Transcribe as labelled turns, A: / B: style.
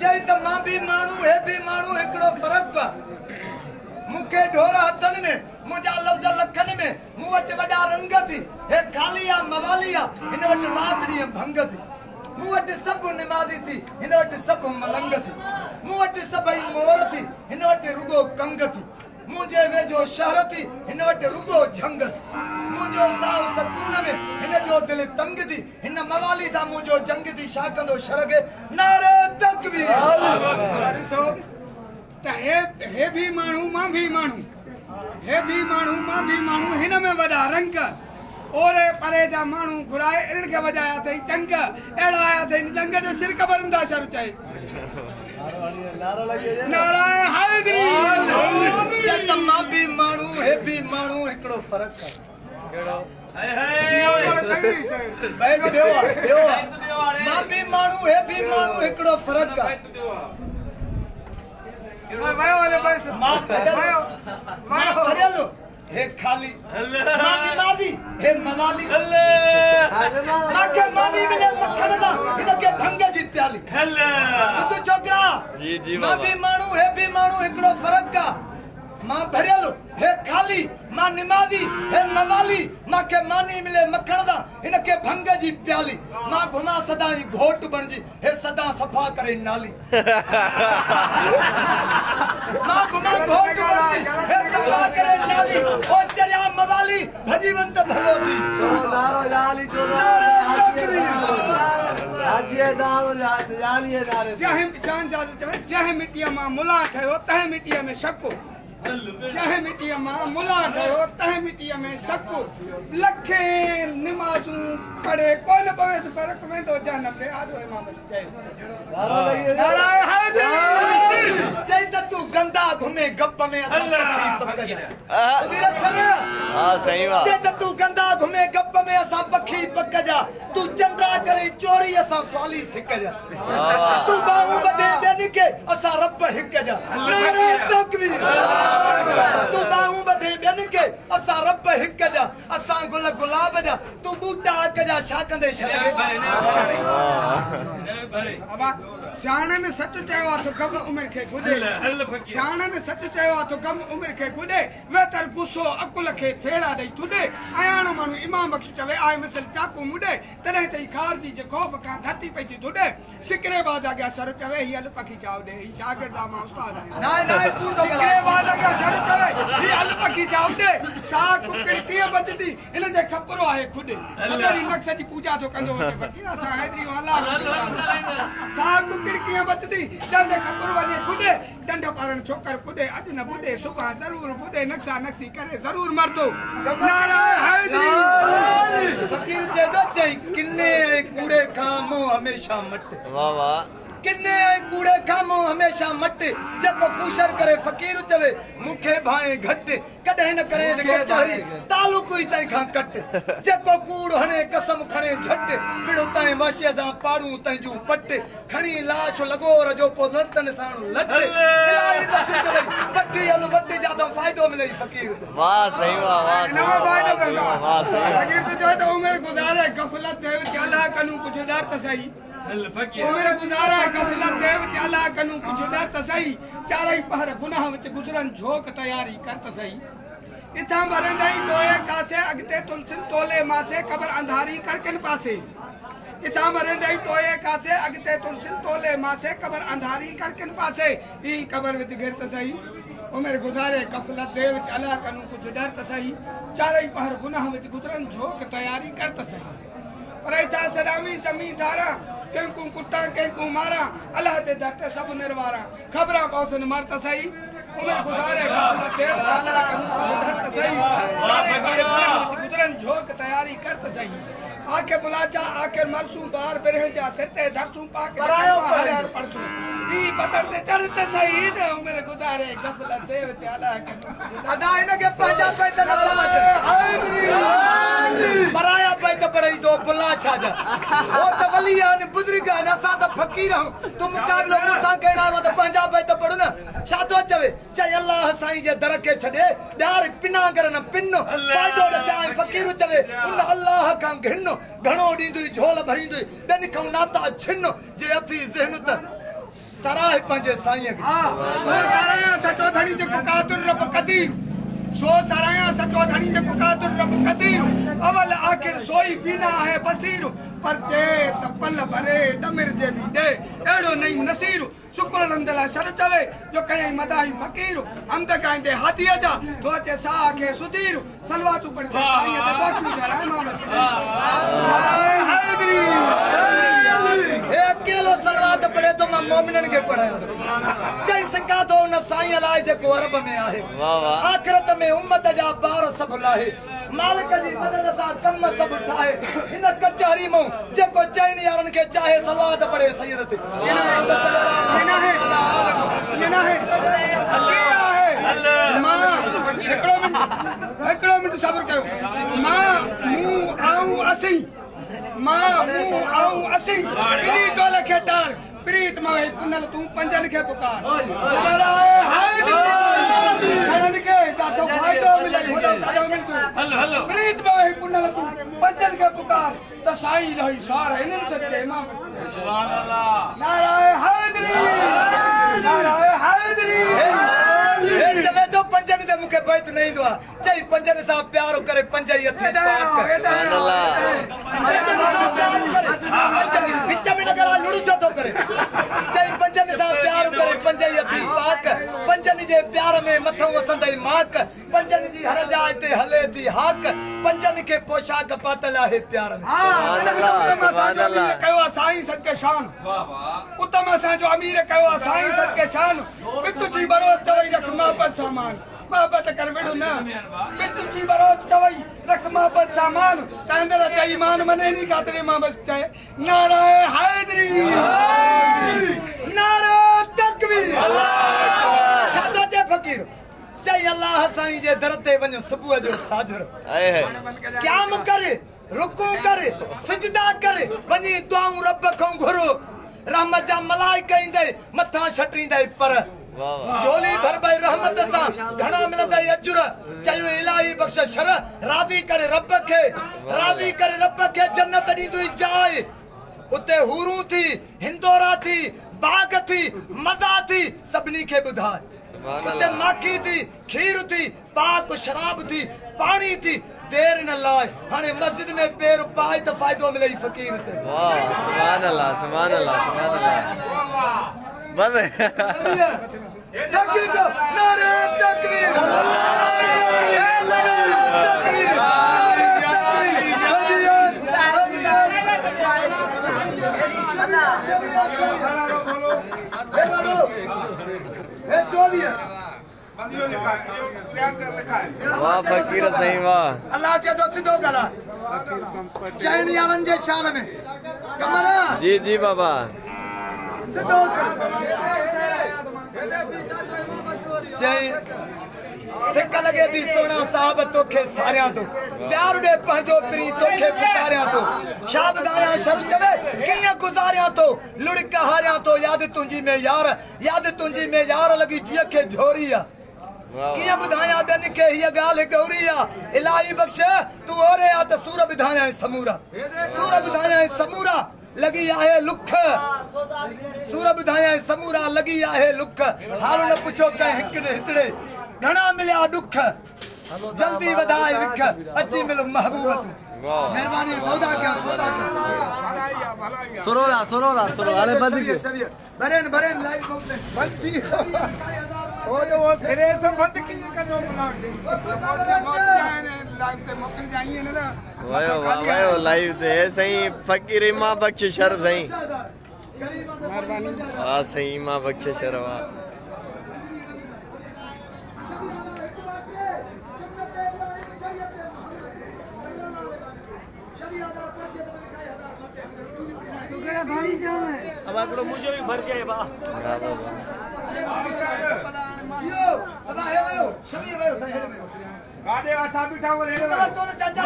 A: चई त मां भी माण्हू हे भी माण्हू हिकिड़ो फ़र्क़ु आहे मूंखे ढोर हथनि में मुंहिंजा लफ़्ज़ लखनि में मूं वटि वॾा रंग थी हे खाली आहे मवाली आहे हिन वटि राति ॾींहुं भंग थी मूं वटि सभु निमाज़ी थी हिन वटि सभु मलंग थी मूं वटि सभई मोर थी हिन वटि रुगो कंग थी मुंहिंजे वेझो शहर थी हिन वटि रुगो झंग थी मुंहिंजो साहु सकून में हिन जो दिलि तंग थी हिन मवाली सां मुंहिंजो जंग थी छा कंदो शरगे नारे तकबीर
B: ॾिसो त हे भी माण्हू मां भी माण्हू हे भी माण्हू मां भी माण्हू हिन में वॾा रंग ओरे परे जा माण्हू घुराए इन्हनि खे वॼाया अथई चंग अहिड़ा आया अथई जंग जो सिर ख़बरंदा शर चए नारायण हैदरी
A: त मां भी माण्हू हे भी माण्हू हिकिड़ो फ़र्क़ु आहे मां भी माण्हू हे भी माण्हू हिकिड़ो फ़र्क़ु आहे हे खाली मां निमाज़ी हे मवाली मांखे मानी मिले मक्खन दा हिनखे भंग जी प्याली तू छोकरा मां भी माण्हू हे भी माण्हू हिकिड़ो फ़र्क़ु आहे मां भरियल हे खाली मां निमाज़ी हे मवाली मांखे मानी मिले मक्खन दा हिनखे भंग जी प्याली मां घुमा सदाई घोट बणजी हे सदा सफ़ा करे नाली मां घुमा घोट बणजी हे सफ़ा करे नाली ओ चरिया मवाली भजीवंत भलो थी
C: नारो याली
A: नारे तकबीर
C: हाजी नारो याली नारे
B: जंहिं शान जादू चवे जंहिं मिटीअ मां मुला ठहियो तंहिं मिटीअ में शको जंहिं मिटीअ मां मुला ठहियो तंहिं मिटीअ में शको लखे निमाज़ूं पढ़े कोन पवे त फ़र्क़ु वेंदो जा न पे आॾो इमाम चए नारायण हैदरी
A: चई त तू गंदा घुमे गप में असां पखी पकजा उधर सना
D: हां सही बात
A: चई त तू गंदा घुमे गप में असां पखी पकजा तू चंद्रा करे चोरी असां साली सिकजा तू बाहू बदे ॿियनि खे असां रब हिक जा नारे तकबीर तू बाहू बदे ॿियनि खे असां रब हिक जा असां गुल गुलाब जा तू बूटा अग जा छा कंदे छॾे
B: शाननि सच चयो आहे तो कम उमिरि खे गुॾे शाननि सच चयो आहे तो कम उमिरि खे गुॾे वेतर गुस्सो अकुल खे थेड़ा ॾेई तुॾे अयाणो माण्हू इमाम बख़्श चवे आहे मिसल चाकू मुॾे तॾहिं तई खार जी जे खौफ़ खां धरती पई थी तुॾे सिकरे बाज अॻियां सर चवे हीअ अल पखी चाव ॾे हीअ शागिर्द आहे मां उस्ताद आहियां सिकरे बाज अॻियां सर चवे हीअ अल पखी चाव ॾे सा कुकड़ कीअं बचंदी हिन जे खपरो आहे खुॾे अगरि नक्श जी पूजा थो कंदो वञे फकीर असां हैदरी अलाह सा कुकड़ कीअं बचंदी जंहिंजे खपरो वञे खुॾे डंड पारण छोकर खुॾे अॼु न ॿुधे सुभाणे ज़रूर ॿुधे नक्शा नक्सी करे ज़रूर मरदो नारायण हैदरी
A: फकीर जदा चई किन्ने कूड़े खां मुंह हमेशा मट
D: वाह वाह
A: किन्ने कूड़े खां मुंह हमेशा मट जेको फूशर करे फकीर चवे मूंखे भाए घट कॾहिं न करे कचहरी तालुक ई तंहिं खां कट जेको कूड़ हणे कसम खणे झट विड़ो ताईं वाशीअ सां पाड़ूं तंहिंजूं पट खणी लाश लॻोर जो पोइ नर्तन सां लट इलाही बख़्श चवई वठी हल वठी ज्यादा फ़ाइदो मिलई फकीर
D: वाह सही वाह वाह
B: नवा फ़ाइदो कंदा
D: वाह
B: फकीर तो जो उमिरि गुज़ारे गफ़लत देव चला कनू कुझु डर त सही उमिरि गुज़ारे गफ़लत देव चला कनू कुझु डर त सही चारई पहर गुनाह विच गुज़रन झोक तयारी कर त सही इथां भरंदई टोए कासे अॻिते तुलसिन तोले मासे क़बर अंधारी कड़कन पासे इथां भरंदई टोए कासे अॻिते तुलसिन तोले मासे क़बर अंधारी कड़कन पासे ही क़बर विच गिर त सही उमिरि गुज़ारे गफ़लत देव चला कनू कुझु डर त सही चारई पहर गुनाह विच गुज़रन झोक तयारी कर त सही पर इथां सदामी ज़मी धारा कंहिंकू कुटा कंहिंकू मारा अल्लाह ते दर ते सभु निर्वारा ख़बरां पहुचनि मर त सही उमिरि गुज़ारे गफ़लत देव चला कनू कुझु डर त सही चारई पहर गुनाह विच गुज़रन झोक तयारी कर त सही आखे बुलाचा आखिर मरसूं बार बिरह जा सिर ते धरसूं पाके हर पड़सूं ई पतर ते चढ़ त सही न उमिरि गुज़ारे गफ़लत देव चला कनू
A: अदा इनखे पंहिंजा पैद न बराया पैद पढ़ाई दो बुला छा जा ओ त वली आहिनि बुज़ुर्ग आहिनि असां त फकीर हूं तू मुकाबलो मूंसां कहिड़ा मां त पंहिंजा भाई त पढ़ न छा थो चवे चई अल्लाह साईं जे दर खे छॾे ॿियार पिना करन पिन फ़ाइदो ॾसाई फकीर चवे उन अल्लाह खां घिन घणो ॾींदुई झोल भरींदुई ॿियनि खां नाता छिन जे अथी ज़हन त सराह पंहिंजे साईं खे
B: सो साराया सचो धणी जेको कादुर रब कदीर सो साराया सचो धणी जेको कादुर रब कदीर अवल आखिर सोई बिना है बसीर पर जे तपल भरे डमिर जे भी दे एड़ो नहीं नसीर शुक्र अलहमदुलिल्लाह शर चवे जो कहीं मदाई फकीर हमद गाइंदे हादिया जा तो ते सा के सुधीर सलवात ऊपर से साईं ते दोखी जरा इमामत हैदरी
A: हे अकेलो सलवात पढ़े तो मैं मोमिनन के पढ़ाया चई सका तो न साईं अलाए जेको अरब में आहे
D: वाह वाह
A: आखिरत में उम्मत जा बार सब लाहे मालिक जी मदद सां कम सब ठाहे इन कचहरी में जेको चैन यारन के चाहे सलवात पढ़े सैयद ते
B: ये ना है क्या है मां एकड़ो मिनट सब्र कयो मां आऊं असी इनी टोले खे तार प्रीत मां पुनल तू पंजन खे पुकार हाय के जातो फायदो मिले होदो ताडो मिल तू प्रीत मां पुनल तू पंजन खे पुकार त साईं रही सार इनन सदके इमाम सुभान अल्लाह नाराए हैदरी
A: हे चवे तो पंजन दे मुखे बैत नहीं दुआ चई पंजन सां प्यार करे पंज ही अथी विच में नगरा लुड़ी छो तो करे चई पंजन सां प्यार करे पंज ही अथी पाक पंजन जे प्यार में मथो वसंदई माक पंजन जी हर जाए ते हले थी हाक पंजन के पोशाक पातल आहे प्यार में
B: कयो साईं सदके शान वाह वाह उत्तम असां जो अमीर कयो साईं सदके शान बिट्टू जी बरोत चवई रख मोहब्बत सामान मोहब्बत कर वेड़ो ना बिट्टू जी बरोत चवई रख मोहब्बत सामान तंदर ते ईमान मने नी खातरे मां बस चाहे नाराए हैदरी
A: नारा तकबीर अल्लाह शादो जे फकीर चई अल्लाह साईं जे दर ते वञो सुबुह जो साजर क़याम करे रुकू करे सजदा करे वञी दुआऊं रब खां घुरो रहमत जा मलाइका ईंदे मथा छटींदे पर झोली भरबई रहमत सां घणा मिलंदई अजुर चयो इलाही बख्श शर राज़ी करे रब खे जन्नत ॾींदुई जाए उते हूरूं थी हिंदोरा थी बाग थी मज़ा थी सभिनी खे ॿुधाए उते माखी थी खीर थी पाक शराब थी पानी थी देर न लाए हाणे मस्जिद में पैर पाए त फ़ाइदो मिले फकीर ते
D: वाह सुभान अल्लाह बस
A: तकबीर नारे तकबीर
D: वाह फकीर सही वाह
A: अल्लाह चए सिधो गला चैन यारन जे शान में कमरा
D: जी बाबा
A: सिधो चई सिक लगे थी सोना साहब तोखे सारियां तो प्यार दे पंहिंजो प्री तोखे पुकारियां तो शाद गाया शर चवे कियां गुजारियां तो लुड़क हारियां तो याद तुंजी में यार लगी जिय के झोरिया कियां बुधाया बेन के हिय गाल गौरिया इलाही बख्श तू ओरे आ त सूर बुधाया समूरा लगी आहे लुख सूर बुधाया समूरा लगी आहे लुख हाल न पुछो कह हितड़े घणा मिलिया दुख जल्दी वधाए विख अची मिल महबूबत मेहरबानी सौदा क्या
C: सुरोला अरे बंद की
A: बरेन लाइव बंद थी
B: वो फिरे तो बंद कीजिए कनो लाइव ते मोकल जाइए ना
D: वायो लाइव ते सही फकीर मां बख्श शर सही
B: मेहरबानी
D: हां सही मां बख्श शर वाह
C: अब आकड़ो मुझे भी भर जाए बा
A: जियो अब आयो शमी आयो सही में
B: गाड़े आसा बिठा वो ले
A: तो चाचा